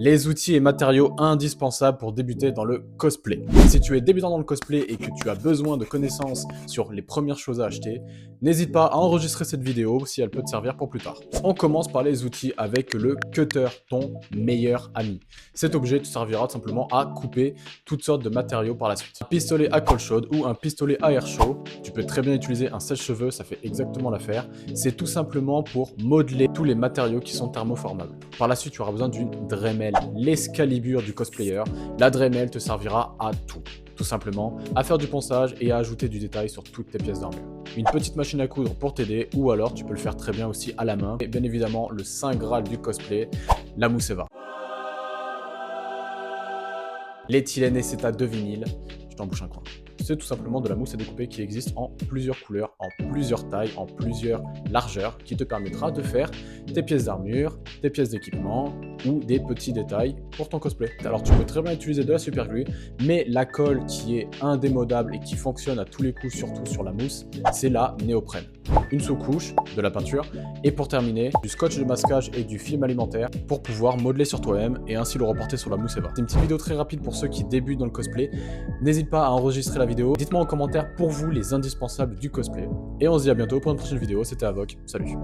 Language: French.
Les outils et matériaux indispensables pour débuter dans le cosplay. Si tu es débutant dans le cosplay et que tu as besoin de connaissances sur les premières choses à acheter, n'hésite pas à enregistrer cette vidéo si elle peut te servir pour plus tard. On commence par les outils avec le cutter, ton meilleur ami. Cet objet te servira tout simplement à couper toutes sortes de matériaux par la suite. Un pistolet à colle chaude ou un pistolet à air chaud, tu peux très bien utiliser un sèche-cheveux, ça fait exactement l'affaire. C'est tout simplement pour modeler tous les matériaux qui sont thermoformables. Par la suite, tu auras besoin d'une Dremel, l'escalibur du cosplayer. La Dremel te servira à tout simplement à faire du ponçage et à ajouter du détail sur toutes tes pièces d'armure. Une petite machine à coudre pour t'aider, ou alors tu peux le faire très bien aussi à la main. Et bien évidemment, le saint graal du cosplay, la mousse Eva. L'éthylène acétate de vinyle, je t'embouche un coin. C'est tout simplement de la mousse à découper qui existe en plusieurs couleurs, en plusieurs tailles, en plusieurs largeurs, qui te permettra de faire tes pièces d'armure, tes pièces d'équipement ou des petits détails pour ton cosplay. Alors tu peux très bien utiliser de la superglue, mais la colle qui est indémodable et qui fonctionne à tous les coups, surtout sur la mousse, c'est la néoprène. Une sous-couche, de la peinture, et pour terminer, du scotch de masquage et du film alimentaire pour pouvoir modeler sur toi-même et ainsi le reporter sur la mousse Eva. C'est une petite vidéo très rapide pour ceux qui débutent dans le cosplay. N'hésite pas à enregistrer la vidéo. Dites-moi en commentaire pour vous les indispensables du cosplay. Et on se dit à bientôt pour une prochaine vidéo. C'était Avoc. Salut.